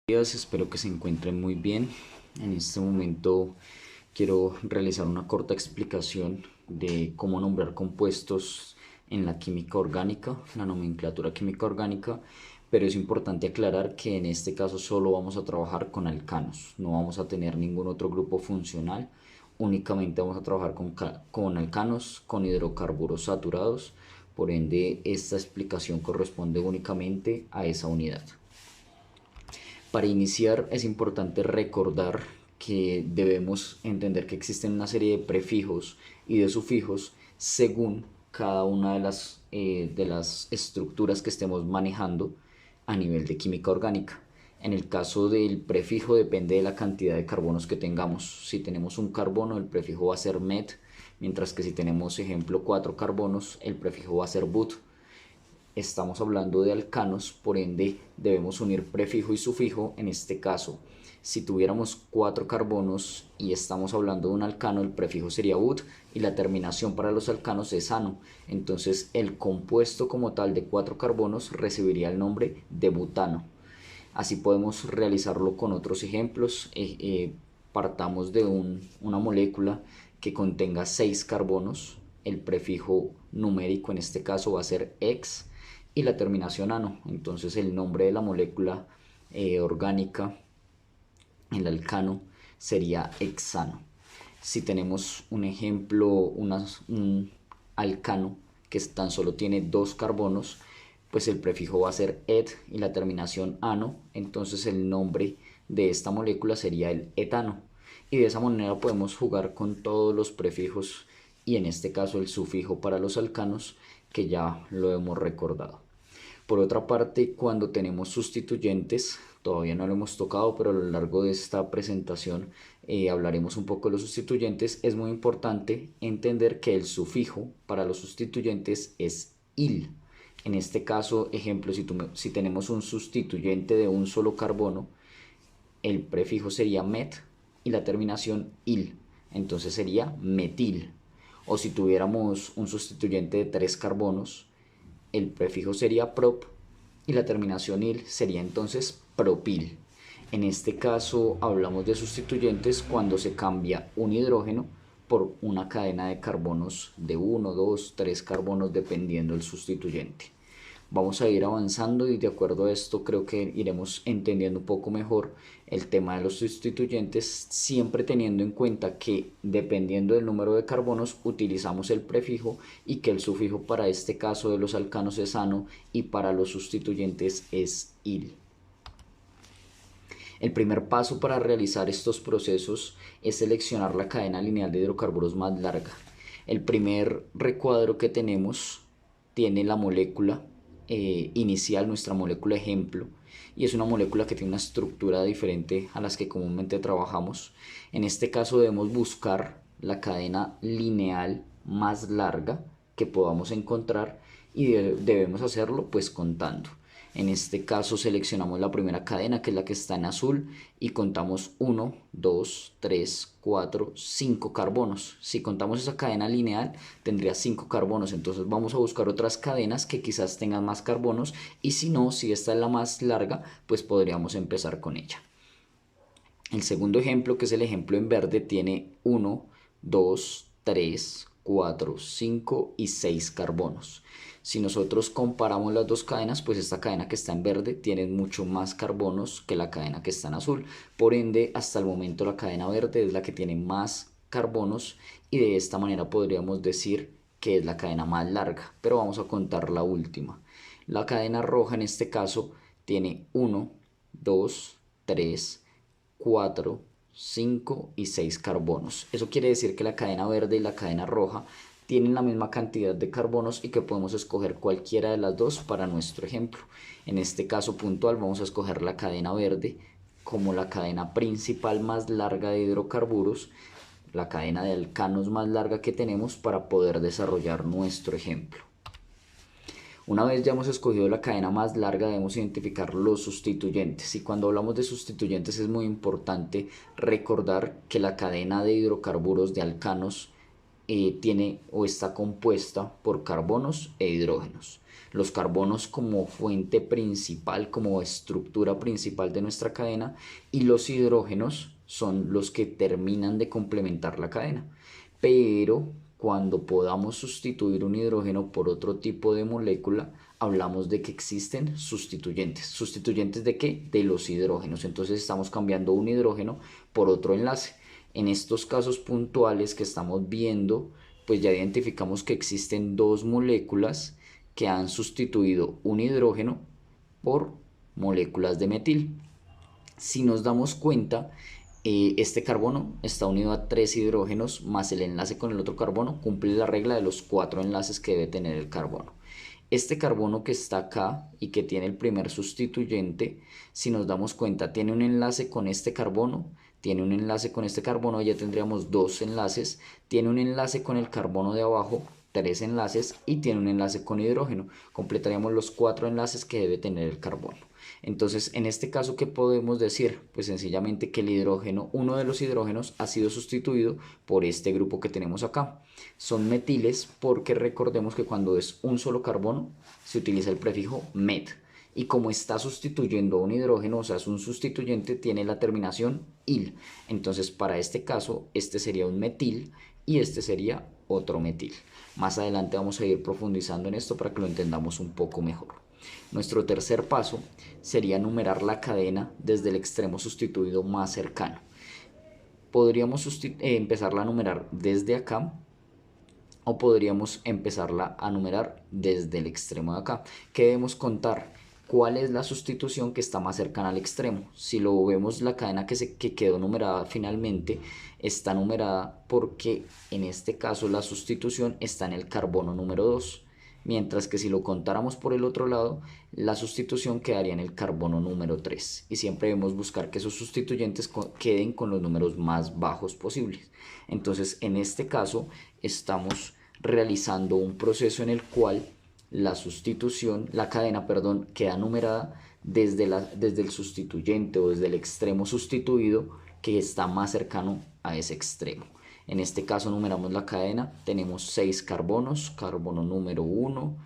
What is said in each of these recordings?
Días, espero que se encuentren muy bien. En este momento quiero realizar una corta explicación de cómo nombrar compuestos en la química orgánica, la nomenclatura química orgánica, pero es importante aclarar que en este caso solo vamos a trabajar con alcanos, no vamos a tener ningún otro grupo funcional, únicamente vamos a trabajar con alcanos, con hidrocarburos saturados, por ende esta explicación corresponde únicamente a esa unidad. Para iniciar es importante recordar que debemos entender que existen una serie de prefijos y de sufijos según cada una de las estructuras que estemos manejando a nivel de química orgánica. En el caso del prefijo depende de la cantidad de carbonos que tengamos. Si tenemos un carbono, el prefijo va a ser met, mientras que si tenemos, ejemplo, 4 carbonos, el prefijo va a ser but. Estamos hablando de alcanos, por ende debemos unir prefijo y sufijo. En este caso, si tuviéramos 4 carbonos y estamos hablando de un alcano, el prefijo sería but y la terminación para los alcanos es ano. Entonces el compuesto como tal de 4 carbonos recibiría el nombre de butano. Así podemos realizarlo con otros ejemplos. Partamos de una molécula que contenga 6 carbonos. El prefijo numérico en este caso va a ser ex y la terminación ano. Entonces el nombre de la molécula orgánica, el alcano, sería hexano. Si tenemos un ejemplo, un alcano que tan solo tiene 2 carbonos, pues el prefijo va a ser et y la terminación ano. Entonces el nombre de esta molécula sería el etano. Y de esa manera podemos jugar con todos los prefijos y en este caso el sufijo para los alcanos, que ya lo hemos recordado. Por otra parte, cuando tenemos sustituyentes, todavía no lo hemos tocado, pero a lo largo de esta presentación hablaremos un poco de los sustituyentes. Es muy importante entender que el sufijo para los sustituyentes es il. En este caso, ejemplo, si tenemos un sustituyente de un solo carbono, el prefijo sería met y la terminación il. Entonces sería metil. O si tuviéramos un sustituyente de 3 carbonos, el prefijo sería prop y la terminación il sería entonces propil. En este caso hablamos de sustituyentes cuando se cambia un hidrógeno por una cadena de carbonos de 1, 2, 3 carbonos dependiendo del sustituyente. Vamos a ir avanzando y de acuerdo a esto creo que iremos entendiendo un poco mejor el tema de los sustituyentes, siempre teniendo en cuenta que dependiendo del número de carbonos utilizamos el prefijo y que el sufijo para este caso de los alcanos es ano y para los sustituyentes es il. El primer paso para realizar estos procesos es seleccionar la cadena lineal de hidrocarburos más larga. El primer recuadro que tenemos tiene la molécula inicial, nuestra molécula ejemplo, y es una molécula que tiene una estructura diferente a las que comúnmente trabajamos. En este caso debemos buscar la cadena lineal más larga que podamos encontrar y debemos hacerlo pues contando. En este caso seleccionamos la primera cadena, que es la que está en azul, y contamos 1, 2, 3, 4, 5 carbonos. Si contamos esa cadena lineal tendría 5 carbonos, entonces vamos a buscar otras cadenas que quizás tengan más carbonos, y si no, si esta es la más larga, pues podríamos empezar con ella. El segundo ejemplo, que es el ejemplo en verde, tiene 1, 2, 3, 4, 5 y 6 carbonos. Si nosotros comparamos las dos cadenas, pues esta cadena que está en verde tiene mucho más carbonos que la cadena que está en azul. Por ende, hasta el momento la cadena verde es la que tiene más carbonos y de esta manera podríamos decir que es la cadena más larga. Pero vamos a contar la última. La cadena roja en este caso tiene 1, 2, 3, 4, 5 y 6 carbonos. Eso quiere decir que la cadena verde y la cadena roja tienen la misma cantidad de carbonos y que podemos escoger cualquiera de las dos para nuestro ejemplo. En este caso puntual vamos a escoger la cadena verde como la cadena principal más larga de hidrocarburos, la cadena de alcanos más larga que tenemos para poder desarrollar nuestro ejemplo. Una vez ya hemos escogido la cadena más larga, debemos identificar los sustituyentes. Y cuando hablamos de sustituyentes es muy importante recordar que la cadena de hidrocarburos de alcanos tiene o está compuesta por carbonos e hidrógenos. Los carbonos como fuente principal, como estructura principal de nuestra cadena, y los hidrógenos son los que terminan de complementar la cadena. Pero cuando podamos sustituir un hidrógeno por otro tipo de molécula, hablamos de que existen sustituyentes. ¿Sustituyentes de qué? De los hidrógenos. Entonces estamos cambiando un hidrógeno por otro enlace. En estos casos puntuales que estamos viendo, pues ya identificamos que existen dos moléculas que han sustituido un hidrógeno por moléculas de metil. Si nos damos cuenta, este carbono está unido a 3 hidrógenos más el enlace con el otro carbono, cumple la regla de los 4 enlaces que debe tener el carbono. Este carbono que está acá y que tiene el primer sustituyente, si nos damos cuenta, tiene un enlace con este carbono, tiene un enlace con este carbono, ya tendríamos 2 enlaces, tiene un enlace con el carbono de abajo, 3 enlaces, y tiene un enlace con hidrógeno. Completaríamos los 4 enlaces que debe tener el carbono. Entonces, en este caso, ¿qué podemos decir? Pues sencillamente que el hidrógeno, uno de los hidrógenos, ha sido sustituido por este grupo que tenemos acá. Son metiles porque recordemos que cuando es un solo carbono se utiliza el prefijo met. Y como está sustituyendo a un hidrógeno, o sea, es un sustituyente, tiene la terminación il. Entonces, para este caso, este sería un metil y este sería otro metil. Más adelante vamos a ir profundizando en esto para que lo entendamos un poco mejor. Nuestro tercer paso sería numerar la cadena desde el extremo sustituido más cercano. Podríamos empezarla a numerar desde acá o podríamos empezarla a numerar desde el extremo de acá. ¿Qué debemos contar? ¿Cuál es la sustitución que está más cercana al extremo? Si lo vemos, la cadena que quedó numerada finalmente está numerada porque en este caso la sustitución está en el carbono número 2. Mientras que si lo contáramos por el otro lado, la sustitución quedaría en el carbono número 3. Y siempre debemos buscar que esos sustituyentes queden con los números más bajos posibles. Entonces, en este caso, estamos realizando un proceso en el cual la cadena, queda numerada desde el sustituyente o desde el extremo sustituido que está más cercano a ese extremo. En este caso numeramos la cadena, tenemos 6 carbonos, carbono número 1,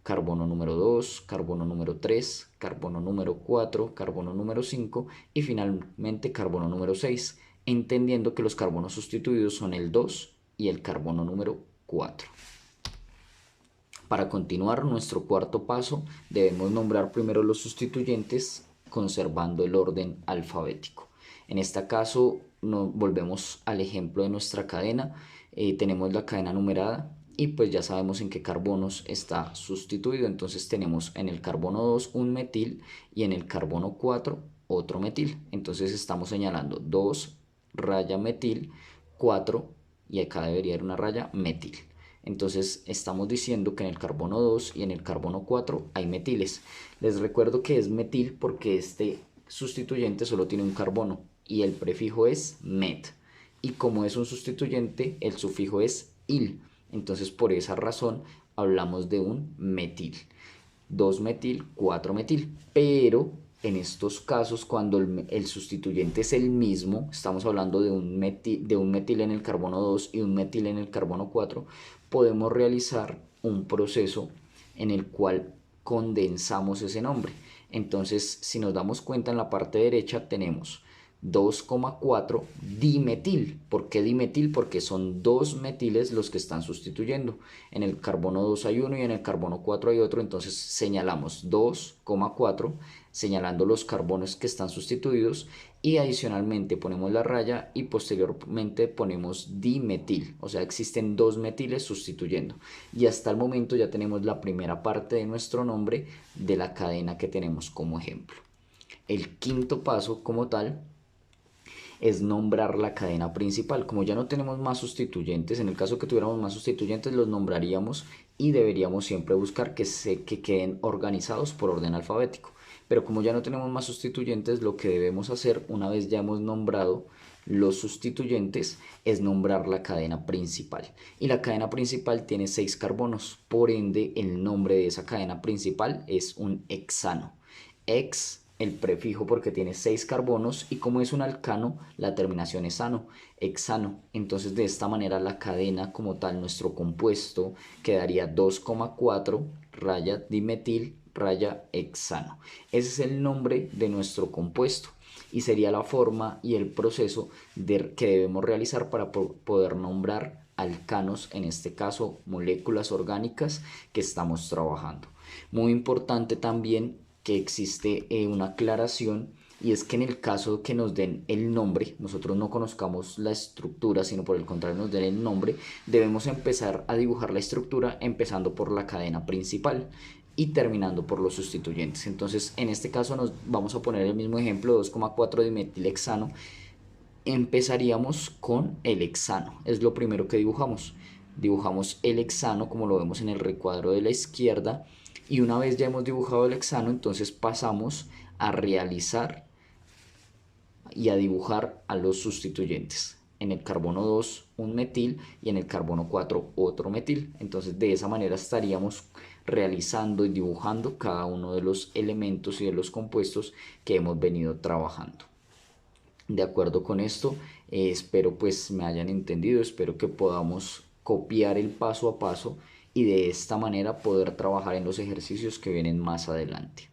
carbono número 2, carbono número 3, carbono número 4, carbono número 5 y finalmente carbono número 6, entendiendo que los carbonos sustituidos son el 2 y el carbono número 4. Para continuar nuestro cuarto paso, debemos nombrar primero los sustituyentes conservando el orden alfabético. En este caso, volvemos al ejemplo de nuestra cadena. Tenemos la cadena numerada y pues ya sabemos en qué carbonos está sustituido. Entonces tenemos en el carbono 2 un metil y en el carbono 4 otro metil. Entonces estamos señalando 2 raya metil, 4 y acá debería haber una raya metil. Entonces estamos diciendo que en el carbono 2 y en el carbono 4 hay metiles. Les recuerdo que es metil porque este sustituyente solo tiene un carbono y el prefijo es met. Y como es un sustituyente, el sufijo es il. Entonces por esa razón hablamos de un metil. 2 metil, 4 metil. Pero en estos casos, cuando el sustituyente es el mismo, estamos hablando de un metil en el carbono 2 y un metil en el carbono 4, podemos realizar un proceso en el cual condensamos ese nombre. Entonces, si nos damos cuenta, en la parte derecha tenemos 2,4 dimetil. ¿Por qué dimetil? Porque son 2 metiles los que están sustituyendo. En el carbono 2 hay uno y en el carbono 4 hay otro. Entonces señalamos 2,4 señalando los carbonos que están sustituidos y adicionalmente ponemos la raya y posteriormente ponemos dimetil. O sea, existen 2 metiles sustituyendo. Y hasta el momento ya tenemos la primera parte de nuestro nombre de la cadena que tenemos como ejemplo. El quinto paso como tal es nombrar la cadena principal. Como ya no tenemos más sustituyentes, en el caso que tuviéramos más sustituyentes los nombraríamos y deberíamos siempre buscar que queden organizados por orden alfabético. Pero como ya no tenemos más sustituyentes, lo que debemos hacer una vez ya hemos nombrado los sustituyentes es nombrar la cadena principal. Y la cadena principal tiene 6 carbonos, por ende el nombre de esa cadena principal es un hexano. Hex el prefijo porque tiene 6 carbonos y como es un alcano, la terminación es ano, hexano. Entonces de esta manera la cadena como tal, nuestro compuesto, quedaría 2,4 raya dimetil raya hexano. Ese es el nombre de nuestro compuesto y sería la forma y el proceso que debemos realizar para poder nombrar alcanos, en este caso moléculas orgánicas que estamos trabajando. Muy importante también que existe una aclaración, y es que en el caso que nos den el nombre, nosotros no conozcamos la estructura, sino por el contrario nos den el nombre, debemos empezar a dibujar la estructura empezando por la cadena principal y terminando por los sustituyentes. Entonces en este caso nos vamos a poner el mismo ejemplo, 2,4 dimetilhexano. Empezaríamos con el hexano, es lo primero que dibujamos. Dibujamos el hexano como lo vemos en el recuadro de la izquierda, y una vez ya hemos dibujado el hexano, entonces pasamos a realizar y a dibujar a los sustituyentes. En el carbono 2 un metil y en el carbono 4 otro metil. Entonces de esa manera estaríamos realizando y dibujando cada uno de los elementos y de los compuestos que hemos venido trabajando. De acuerdo con esto, espero pues me hayan entendido, espero que podamos copiar el paso a paso y de esta manera poder trabajar en los ejercicios que vienen más adelante.